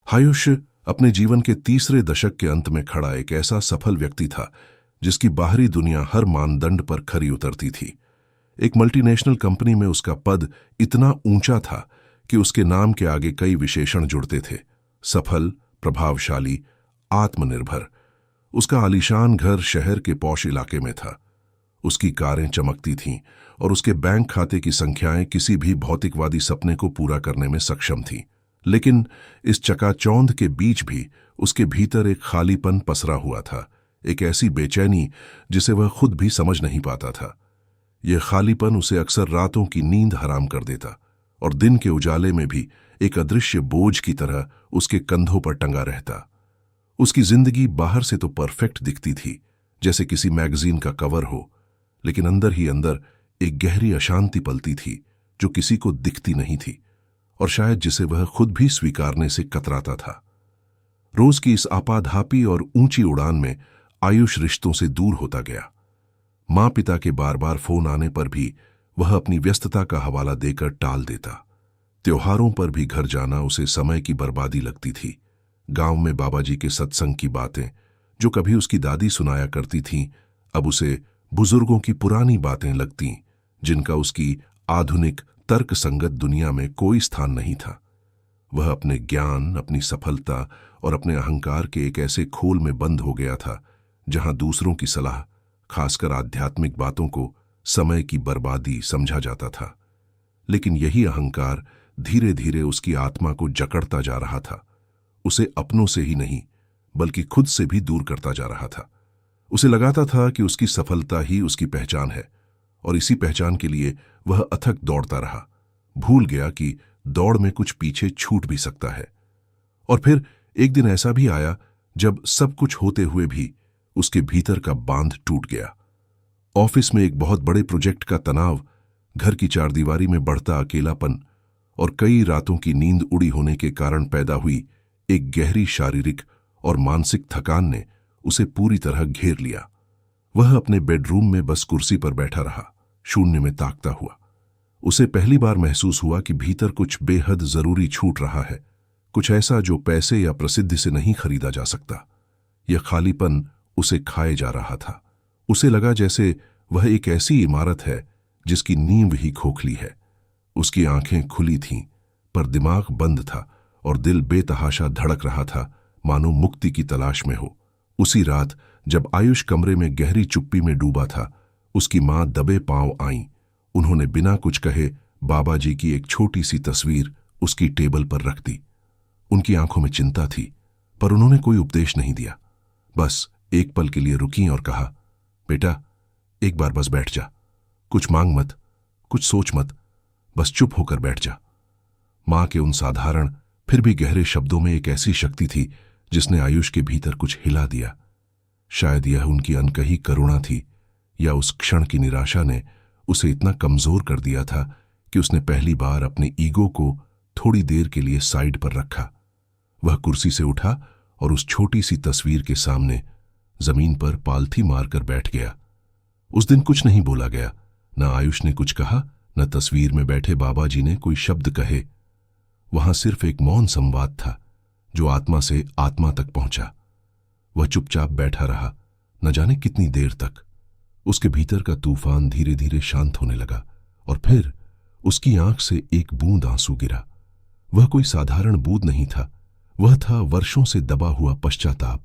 आयुष अपने जीवन के तीसरे दशक के अंत में खड़ा एक ऐसा सफल व्यक्ति था जिसकी बाहरी दुनिया हर मानदंड पर खरी उतरती थी। एक मल्टीनेशनल कंपनी में उसका पद इतना ऊंचा था कि उसके नाम के आगे कई विशेषण जुड़ते थे। सफल, प्रभावशाली, आत्मनिर्भर। उसका आलीशान घर शहर के पौष इलाके में था। उसकी कारें चमकती थीं और उसके बैंक खाते की संख्याएं किसी भी भौतिकवादी सपने को पूरा करने में सक्षम थीं। लेकिन इस चकाचौंध के बीच भी उसके भीतर एक खालीपन पसरा हुआ था, एक ऐसी बेचैनी जिसे वह खुद भी समझ नहीं पाता था। यह खालीपन उसे अक्सर रातों की नींद हराम कर देता और दिन के उजाले में भी एक अदृश्य बोझ की तरह उसके कंधों पर टंगा रहता। उसकी जिंदगी बाहर से तो परफेक्ट दिखती थी, जैसे किसी मैगजीन का कवर हो, लेकिन अंदर ही अंदर एक गहरी अशांति पलती थी जो किसी को दिखती नहीं थी और शायद जिसे वह खुद भी स्वीकारने से कतराता था। रोज की इस आपाधापी और ऊंची उड़ान में आयुष रिश्तों से दूर होता गया। माँ पिता के बार बार फोन आने पर भी वह अपनी व्यस्तता का हवाला देकर टाल देता। त्योहारों पर भी घर जाना उसे समय की बर्बादी लगती थी। गांव में बाबाजी के सत्संग की बातें जो कभी उसकी दादी सुनाया करती थीं, अब उसे बुजुर्गों की पुरानी बातें लगतीं जिनका उसकी आधुनिक तर्क संगत दुनिया में कोई स्थान नहीं था। वह अपने ज्ञान, अपनी सफलता और अपने अहंकार के एक ऐसे खोल में बंद हो गया था जहां दूसरों की सलाह, खासकर आध्यात्मिक बातों को समय की बर्बादी समझा जाता था। लेकिन यही अहंकार धीरे धीरे उसकी आत्मा को जकड़ता जा रहा था। उसे अपनों से ही नहीं बल्कि खुद से भी दूर करता जा रहा था। उसे लगाता था कि उसकी सफलता ही उसकी पहचान है और इसी पहचान के लिए वह अथक दौड़ता रहा। भूल गया कि दौड़ में कुछ पीछे छूट भी सकता है। और फिर एक दिन ऐसा भी आया जब सब कुछ होते हुए भी उसके भीतर का बांध टूट गया। ऑफिस में एक बहुत बड़े प्रोजेक्ट का तनाव, घर की चारदीवारी में बढ़ता अकेलापन और कई रातों की नींद उड़ी होने के कारण पैदा हुई एक गहरी शारीरिक और मानसिक थकान ने उसे पूरी तरह घेर लिया। वह अपने बेडरूम में बस कुर्सी पर बैठा रहा, शून्य में ताकता हुआ। उसे पहली बार महसूस हुआ कि भीतर कुछ बेहद जरूरी छूट रहा है, कुछ ऐसा जो पैसे या प्रसिद्धि से नहीं खरीदा जा सकता। यह खालीपन उसे खाए जा रहा था। उसे लगा जैसे वह एक ऐसी इमारत है जिसकी नींव ही खोखली है। उसकी आंखें खुली थीं, पर दिमाग बंद था और दिल बेतहाशा धड़क रहा था, मानो मुक्ति की तलाश में हो। उसी रात जब आयुष कमरे में गहरी चुप्पी में डूबा था, उसकी मां दबे पांव आईं। उन्होंने बिना कुछ कहे बाबा जी की एक छोटी सी तस्वीर उसकी टेबल पर रख दी। उनकी आंखों में चिंता थी, पर उन्होंने कोई उपदेश नहीं दिया। बस एक पल के लिए रुकीं और कहा, बेटा, एक बार बस बैठ जा। कुछ मांग मत, कुछ सोच मत, बस चुप होकर बैठ जा। मां के उन साधारण फिर भी गहरे शब्दों में एक ऐसी शक्ति थी जिसने आयुष के भीतर कुछ हिला दिया। शायद यह उनकी अनकही करुणा थी या उस क्षण की निराशा ने उसे इतना कमजोर कर दिया था कि उसने पहली बार अपने ईगो को थोड़ी देर के लिए साइड पर रखा। वह कुर्सी से उठा और उस छोटी सी तस्वीर के सामने जमीन पर पालथी मारकर बैठ गया। उस दिन कुछ नहीं बोला गया, न आयुष ने कुछ कहा, न तस्वीर में बैठे बाबा जी ने कोई शब्द कहे। वहां सिर्फ एक मौन संवाद था जो आत्मा से आत्मा तक पहुंचा। वह चुपचाप बैठा रहा, न जाने कितनी देर तक। उसके भीतर का तूफान धीरे धीरे शांत होने लगा और फिर उसकी आंख से एक बूंद आंसू गिरा। वह कोई साधारण बूंद नहीं था, वह था वर्षों से दबा हुआ पश्चाताप,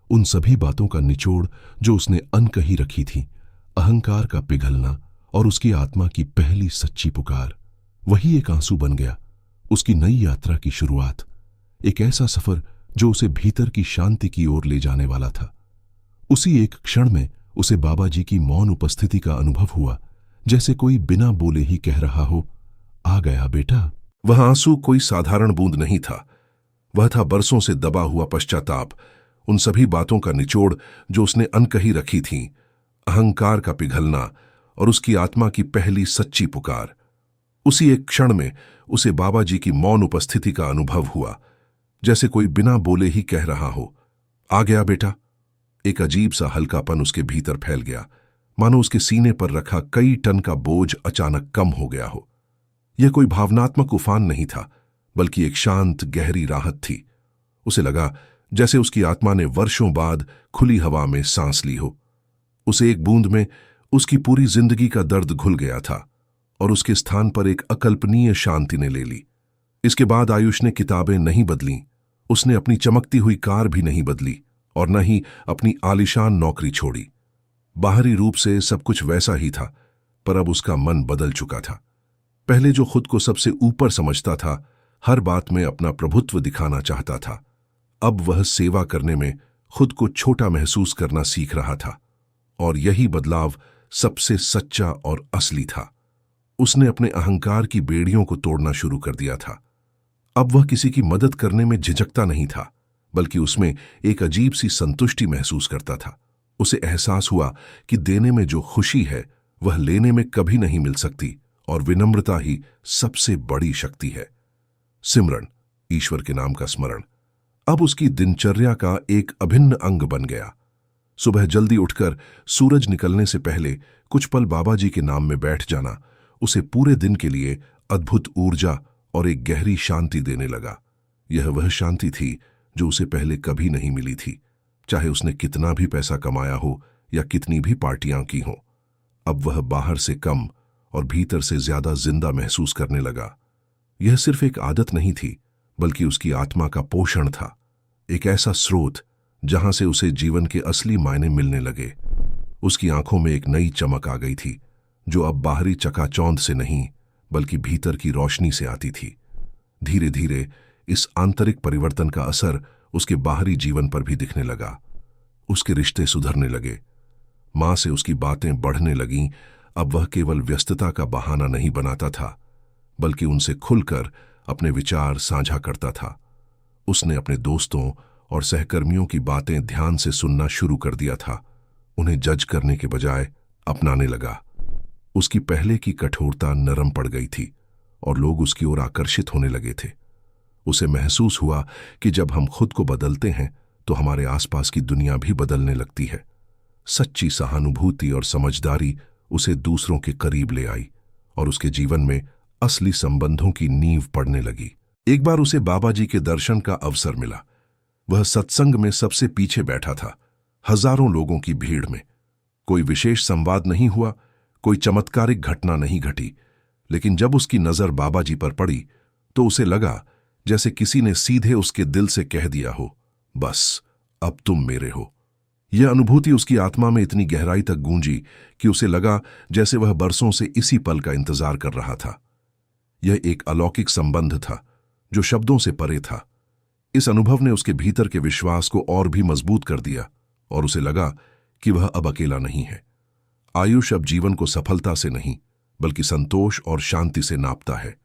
उन सभी बातों का निचोड़ जो उसने अनकही रखी थी, अहंकार का पिघलना और उसकी आत्मा की पहली सच्ची पुकार। वही एक आंसू बन गया, उसकी नई यात्रा की शुरुआत, एक ऐसा सफर जो उसे भीतर की शांति की ओर ले जाने वाला था। उसी एक क्षण में उसे बाबा जी की मौन उपस्थिति का अनुभव हुआ, जैसे कोई बिना बोले ही कह रहा हो, आ गया बेटा। वह आंसू कोई साधारण बूंद नहीं था, वह था बरसों से दबा हुआ पश्चाताप, उन सभी बातों का निचोड़ जो उसने अनकही रखी थीं, अहंकार का पिघलना और उसकी आत्मा की पहली सच्ची पुकार। उसी एक क्षण में उसे बाबा जी की मौन उपस्थिति का अनुभव हुआ, जैसे कोई बिना बोले ही कह रहा हो, आ गया बेटा। एक अजीब सा हल्कापन उसके भीतर फैल गया, मानो उसके सीने पर रखा कई टन का बोझ अचानक कम हो गया हो। यह कोई भावनात्मक उफान नहीं था, बल्कि एक शांत गहरी राहत थी। उसे लगा जैसे उसकी आत्मा ने वर्षों बाद खुली हवा में सांस ली हो। उसे एक बूंद में उसकी पूरी जिंदगी का दर्द घुल गया था और उसके स्थान पर एक अकल्पनीय शांति ने ले ली। इसके बाद आयुष ने किताबें नहीं बदलीं, उसने अपनी चमकती हुई कार भी नहीं बदली और न ही अपनी आलीशान नौकरी छोड़ी। बाहरी रूप से सब कुछ वैसा ही था, पर अब उसका मन बदल चुका था। पहले जो खुद को सबसे ऊपर समझता था, हर बात में अपना प्रभुत्व दिखाना चाहता था, अब वह सेवा करने में खुद को छोटा महसूस करना सीख रहा था। और यही बदलाव सबसे सच्चा और असली था। उसने अपने अहंकार की बेड़ियों को तोड़ना शुरू कर दिया था। अब वह किसी की मदद करने में झिझकता नहीं था, बल्कि उसमें एक अजीब सी संतुष्टि महसूस करता था। उसे एहसास हुआ कि देने में जो खुशी है वह लेने में कभी नहीं मिल सकती, और विनम्रता ही सबसे बड़ी शक्ति है। सिमरन, ईश्वर के नाम का स्मरण, अब उसकी दिनचर्या का एक अभिन्न अंग बन गया। सुबह जल्दी उठकर सूरज निकलने से पहले कुछ पल बाबा जी के नाम में बैठ जाना उसे पूरे दिन के लिए अद्भुत ऊर्जा और एक गहरी शांति देने लगा। यह वह शांति थी जो उसे पहले कभी नहीं मिली थी, चाहे उसने कितना भी पैसा कमाया हो या कितनी भी पार्टियां की हों। अब वह बाहर से कम और भीतर से ज्यादा जिंदा महसूस करने लगा। यह सिर्फ एक आदत नहीं थी, बल्कि उसकी आत्मा का पोषण था, एक ऐसा स्रोत जहां से उसे जीवन के असली मायने मिलने लगे। उसकी आंखों में एक नई चमक आ गई थी, जो अब बाहरी चकाचौंध से नहीं बल्कि भीतर की रोशनी से आती थी। धीरे धीरे इस आंतरिक परिवर्तन का असर उसके बाहरी जीवन पर भी दिखने लगा। उसके रिश्ते सुधरने लगे, मां से उसकी बातें बढ़ने लगीं। अब वह केवल व्यस्तता का बहाना नहीं बनाता था, बल्कि उनसे खुलकर अपने विचार साझा करता था। उसने अपने दोस्तों और सहकर्मियों की बातें ध्यान से सुनना शुरू कर दिया था, उन्हें जज करने के बजाय अपनाने लगा। उसकी पहले की कठोरता नरम पड़ गई थी और लोग उसकी ओर आकर्षित होने लगे थे। उसे महसूस हुआ कि जब हम खुद को बदलते हैं तो हमारे आसपास की दुनिया भी बदलने लगती है। सच्ची सहानुभूति और समझदारी उसे दूसरों के करीब ले आई और उसके जीवन में असली संबंधों की नींव पड़ने लगी। एक बार उसे बाबा जी के दर्शन का अवसर मिला। वह सत्संग में सबसे पीछे बैठा था, हजारों लोगों की भीड़ में। कोई विशेष संवाद नहीं हुआ, कोई चमत्कारिक घटना नहीं घटी, लेकिन जब उसकी नजर बाबा जी पर पड़ी तो उसे लगा जैसे किसी ने सीधे उसके दिल से कह दिया हो, बस अब तुम मेरे हो। यह अनुभूति उसकी आत्मा में इतनी गहराई तक गूंजी कि उसे लगा जैसे वह बरसों से इसी पल का इंतजार कर रहा था। यह एक अलौकिक संबंध था जो शब्दों से परे था। इस अनुभव ने उसके भीतर के विश्वास को और भी मजबूत कर दिया और उसे लगा कि वह अब अकेला नहीं है। आयुष अब जीवन को सफलता से नहीं बल्कि संतोष और शांति से नापता है।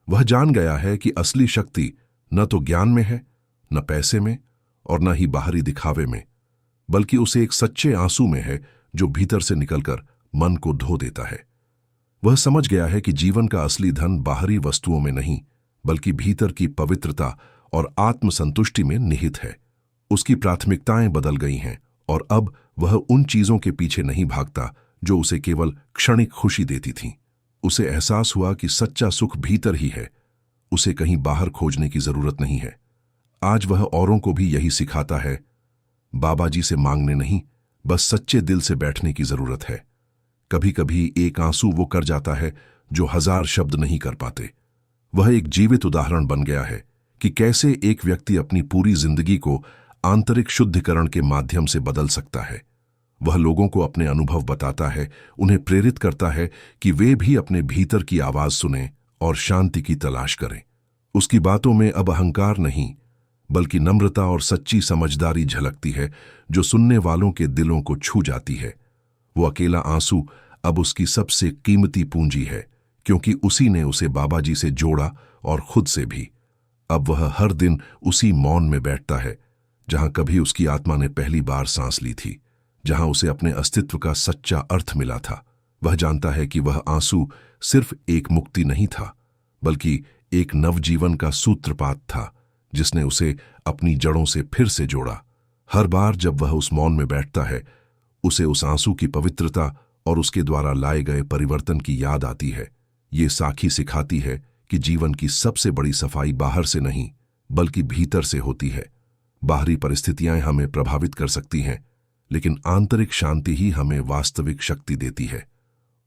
वह जान गया है कि असली शक्ति न तो ज्ञान में है, न पैसे में और न ही बाहरी दिखावे में, बल्कि उसे एक सच्चे आंसू में है जो भीतर से निकलकर मन को धो देता है। वह समझ गया है कि जीवन का असली धन बाहरी वस्तुओं में नहीं बल्कि भीतर की पवित्रता और आत्मसंतुष्टि में निहित है। उसकी प्राथमिकताएं बदल गई हैं और अब वह उन चीजों के पीछे नहीं भागता जो उसे केवल क्षणिक खुशी देती थीं। उसे एहसास हुआ कि सच्चा सुख भीतर ही है, उसे कहीं बाहर खोजने की जरूरत नहीं है। आज वह औरों को भी यही सिखाता है, बाबा जी से मांगने नहीं, बस सच्चे दिल से बैठने की जरूरत है। कभी कभी एक आंसू वो कर जाता है जो 1000 शब्द नहीं कर पाते। वह एक जीवित उदाहरण बन गया है कि कैसे एक व्यक्ति अपनी पूरी जिंदगी को आंतरिक शुद्धिकरण के माध्यम से बदल सकता है। वह लोगों को अपने अनुभव बताता है, उन्हें प्रेरित करता है कि वे भी अपने भीतर की आवाज सुनें और शांति की तलाश करें। उसकी बातों में अब अहंकार नहीं बल्कि नम्रता और सच्ची समझदारी झलकती है जो सुनने वालों के दिलों को छू जाती है। वो अकेला आंसू अब उसकी सबसे कीमती पूंजी है, क्योंकि उसी ने उसे बाबा जी से जोड़ा और खुद से भी। अब वह हर दिन उसी मौन में बैठता है जहां कभी उसकी आत्मा ने पहली बार सांस ली थी, जहां उसे अपने अस्तित्व का सच्चा अर्थ मिला था। वह जानता है कि वह आंसू सिर्फ एक मुक्ति नहीं था बल्कि एक नवजीवन का सूत्रपात था जिसने उसे अपनी जड़ों से फिर से जोड़ा। हर बार जब वह उस मौन में बैठता है, उसे उस आंसू की पवित्रता और उसके द्वारा लाए गए परिवर्तन की याद आती है। ये साखी सिखाती है कि जीवन की सबसे बड़ी सफाई बाहर से नहीं बल्कि भीतर से होती है। बाहरी परिस्थितियां हमें प्रभावित कर सकती हैं, लेकिन आंतरिक शांति ही हमें वास्तविक शक्ति देती है।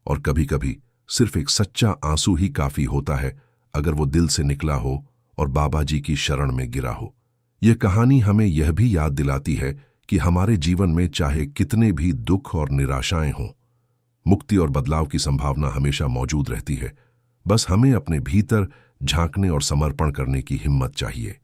और कभी-कभी सिर्फ एक सच्चा आंसू ही काफी होता है, अगर वो दिल से निकला हो और बाबा जी की शरण में गिरा हो। यह कहानी हमें यह भी याद दिलाती है कि हमारे जीवन में चाहे कितने भी दुख और निराशाएं हों, मुक्ति और बदलाव की संभावना हमेशा मौजूद रहती है। बस हमें अपने भीतर झांकने और समर्पण करने की हिम्मत चाहिए।